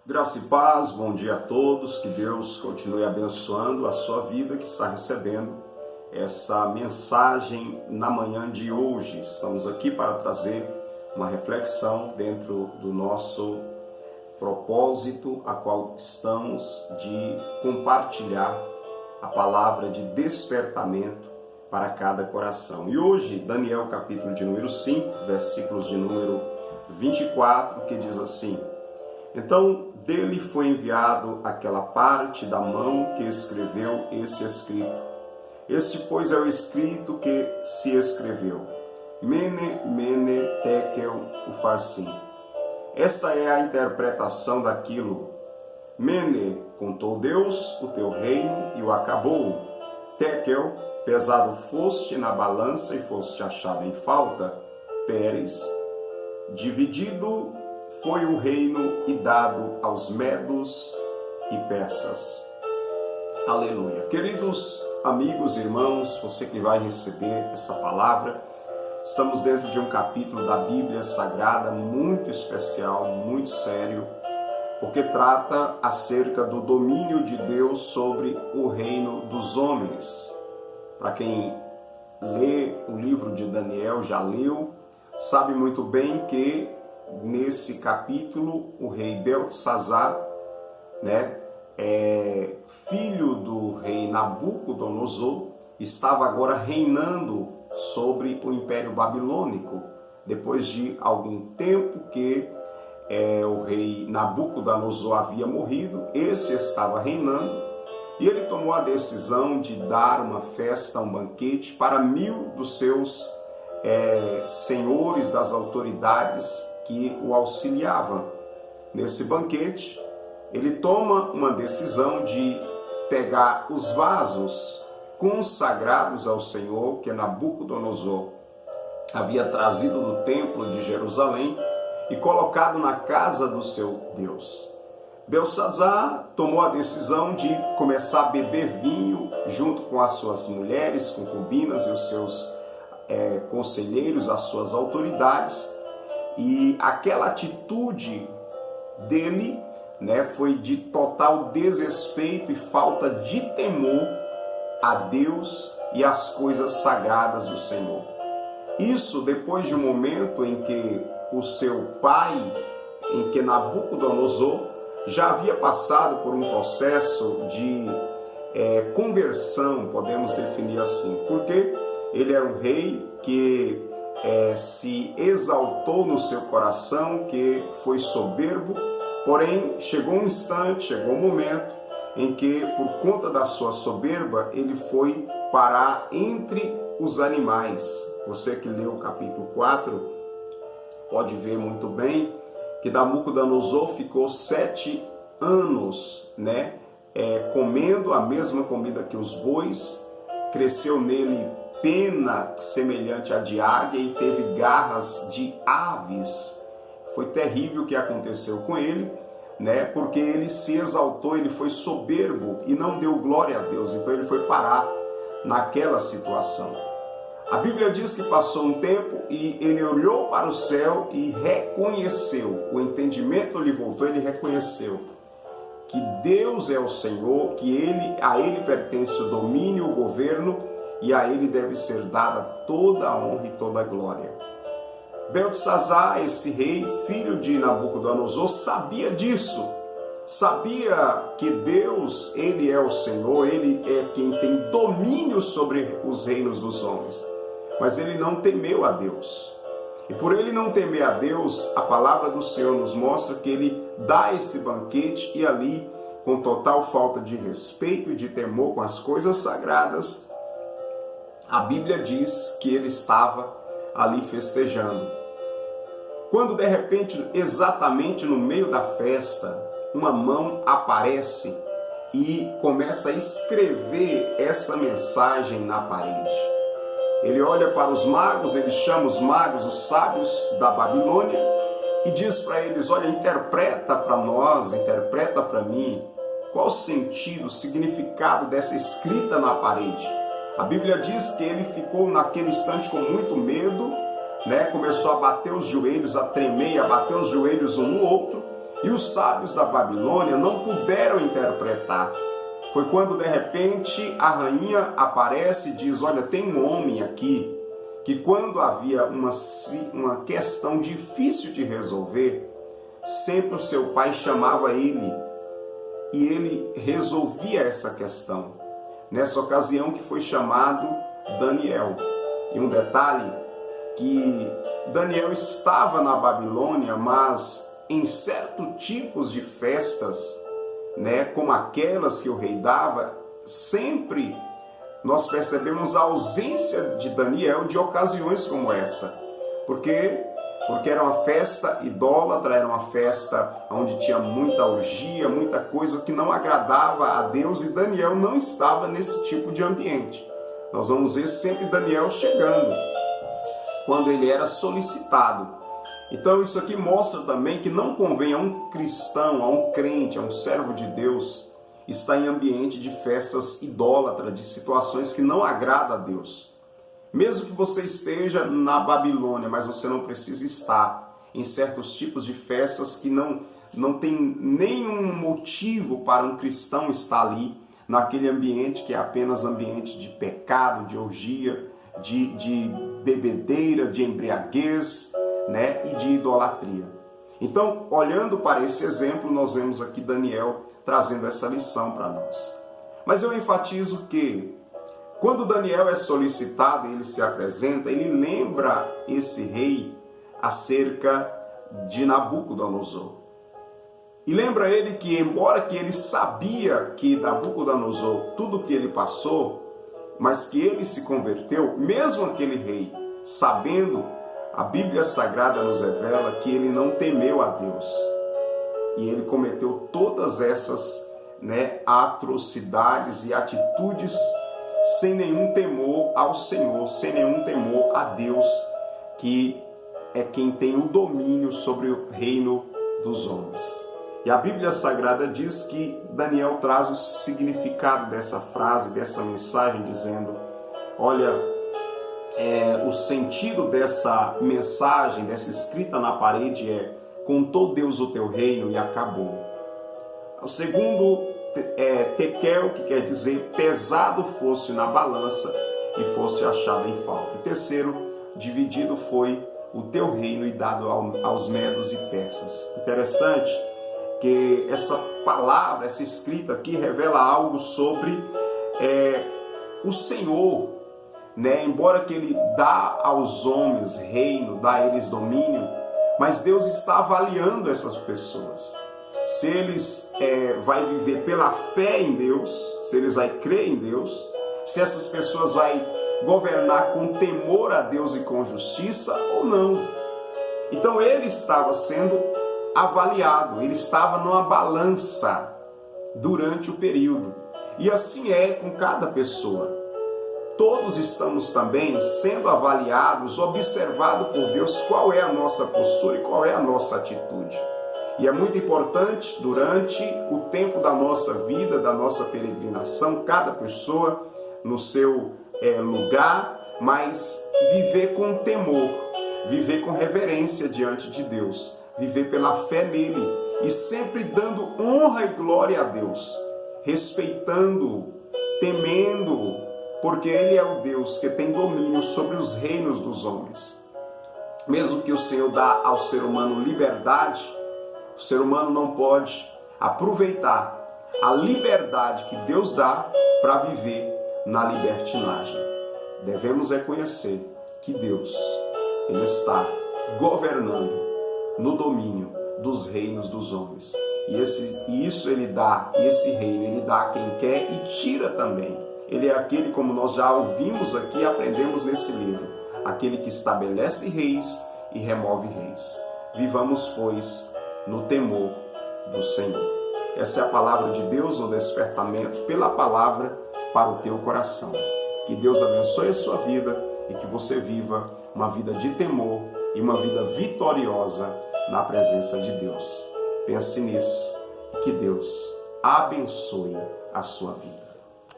Graça e paz, bom dia a todos, que Deus continue abençoando a sua vida que está recebendo essa mensagem na manhã de hoje. Estamos aqui para trazer uma reflexão dentro do nosso propósito, a qual estamos de compartilhar a palavra de despertamento para cada coração. E hoje, Daniel capítulo de número 5, versículos de número 24, que diz assim: Então dele foi enviado aquela parte da mão que escreveu esse escrito. Este, pois, é o escrito que se escreveu. Mene, mene, tekel, ufarsim. Esta é a interpretação daquilo. Mene, contou Deus o teu reino e o acabou. Tekel, pesado foste na balança e foste achado em falta. Peres, dividido foi o reino e dado aos medos e persas. Aleluia. Queridos amigos, irmãos, você que vai receber essa palavra, estamos dentro de um capítulo da Bíblia Sagrada muito especial, muito sério, porque trata acerca do domínio de Deus sobre o reino dos homens. Para quem lê o livro de Daniel, já leu, sabe muito bem que nesse capítulo o rei Beltesazar, filho do rei Nabucodonosor, estava agora reinando sobre o Império Babilônico, depois de algum tempo que o rei Nabucodonosor havia morrido. Esse estava reinando e ele tomou a decisão de dar uma festa, um banquete para 1000 dos seus senhores, das autoridades que o auxiliavam. Nesse banquete, ele toma uma decisão de pegar os vasos consagrados ao Senhor que Nabucodonosor havia trazido do templo de Jerusalém e colocado na casa do seu Deus. Beltesazar tomou a decisão de começar a beber vinho junto com as suas mulheres, concubinas e os seus conselheiros, as suas autoridades. E aquela atitude dele, foi de total desrespeito e falta de temor a Deus e às coisas sagradas do Senhor. Isso depois de um momento em que o seu pai, em que Nabucodonosor já havia passado por um processo de conversão, podemos definir assim, porque ele era um rei que se exaltou no seu coração, que foi soberbo, porém chegou um instante, chegou um momento em que, por conta da sua soberba, ele foi parar entre os animais. Você que leu o capítulo 4 pode ver muito bem que Nabucodonosor ficou 7 anos comendo a mesma comida que os bois, cresceu nele pena semelhante à de águia e teve garras de aves. Foi terrível o que aconteceu com ele, porque ele se exaltou, ele foi soberbo e não deu glória a Deus, então ele foi parar naquela situação. A Bíblia diz que passou um tempo e ele olhou para o céu e reconheceu, o entendimento lhe voltou, ele reconheceu que Deus é o Senhor, que a ele pertence o domínio, o governo, e a ele deve ser dada toda a honra e toda a glória. Beltesazar, esse rei, filho de Nabucodonosor, sabia disso. Sabia que Deus, ele é o Senhor, ele é quem tem domínio sobre os reinos dos homens. Mas ele não temeu a Deus. E por ele não temer a Deus, a palavra do Senhor nos mostra que ele dá esse banquete e ali, com total falta de respeito e de temor com as coisas sagradas, a Bíblia diz que ele estava ali festejando. Quando de repente, exatamente no meio da festa, uma mão aparece e começa a escrever essa mensagem na parede. Ele olha para os magos, ele chama os magos, os sábios da Babilônia, e diz para eles: olha, interpreta para nós, interpreta para mim, qual o sentido, o significado dessa escrita na parede. A Bíblia diz que ele ficou naquele instante com muito medo, começou a bater os joelhos, a tremer, a bater os joelhos um no outro, E os sábios da Babilônia não puderam interpretar. Foi quando de repente a rainha aparece e diz: olha, tem um homem aqui que quando havia uma questão difícil de resolver, sempre o seu pai chamava ele e ele resolvia essa questão. Nessa ocasião que foi chamado Daniel. E um detalhe, que Daniel estava na Babilônia, mas em certos tipos de festas, como aquelas que o rei dava, sempre nós percebemos a ausência de Daniel de ocasiões como essa. Por quê? Porque era uma festa idólatra, era uma festa onde tinha muita orgia, muita coisa que não agradava a Deus, e Daniel não estava nesse tipo de ambiente. Nós vamos ver sempre Daniel chegando, quando ele era solicitado. Então isso aqui mostra também que não convém a um cristão, a um crente, a um servo de Deus, estar em ambiente de festas idólatras, de situações que não agradam a Deus. Mesmo que você esteja na Babilônia, mas você não precisa estar em certos tipos de festas que não tem nenhum motivo para um cristão estar ali, naquele ambiente que é apenas ambiente de pecado, de orgia, de bebedeira, de embriaguez, e de idolatria. Então, olhando para esse exemplo, nós vemos aqui Daniel trazendo essa lição para nós. Mas eu enfatizo que, quando Daniel é solicitado e ele se apresenta, ele lembra esse rei acerca de Nabucodonosor. E lembra ele que, embora que ele sabia que Nabucodonosor, tudo que ele passou, mas que ele se converteu, mesmo aquele rei, sabendo, a Bíblia Sagrada nos revela que ele não temeu a Deus. E ele cometeu todas essas atrocidades e atitudes sem nenhum temor ao Senhor, sem nenhum temor a Deus, que é quem tem o domínio sobre o reino dos homens. E a Bíblia Sagrada diz que Daniel traz o significado dessa frase, dessa mensagem, dizendo: olha, o sentido dessa mensagem, dessa escrita na parede é: contou Deus o teu reino e acabou. O segundo, tekel, que quer dizer pesado fosse na balança e fosse achado em falta. E terceiro, dividido foi o teu reino e dado aos medos e persas. Interessante que essa palavra, essa escrita aqui revela algo sobre o Senhor, embora que ele dá aos homens reino, dá a eles domínio, mas Deus está avaliando essas pessoas. Se eles vai viver pela fé em Deus, se eles vai crer em Deus, se essas pessoas vai governar com temor a Deus e com justiça ou não. Então ele estava sendo avaliado, ele estava numa balança durante o período. E assim é com cada pessoa. Todos estamos também sendo avaliados, observados por Deus qual é a nossa postura e qual é a nossa atitude. E é muito importante, durante o tempo da nossa vida, da nossa peregrinação, cada pessoa no seu lugar, mas viver com temor, viver com reverência diante de Deus, viver pela fé nele e sempre dando honra e glória a Deus, respeitando, temendo, porque ele é o Deus que tem domínio sobre os reinos dos homens. Mesmo que o Senhor dá ao ser humano liberdade, o ser humano não pode aproveitar a liberdade que Deus dá para viver na libertinagem. Devemos reconhecer que Deus, ele está governando no domínio dos reinos dos homens. E isso ele dá, esse reino ele dá a quem quer e tira também. Ele é aquele, como nós já ouvimos aqui e aprendemos nesse livro, aquele que estabelece reis e remove reis. Vivamos, pois, no temor do Senhor. Essa é a palavra de Deus, o despertamento pela palavra para o teu coração. Que Deus abençoe a sua vida e que você viva uma vida de temor e uma vida vitoriosa na presença de Deus. Pense nisso e que Deus abençoe a sua vida.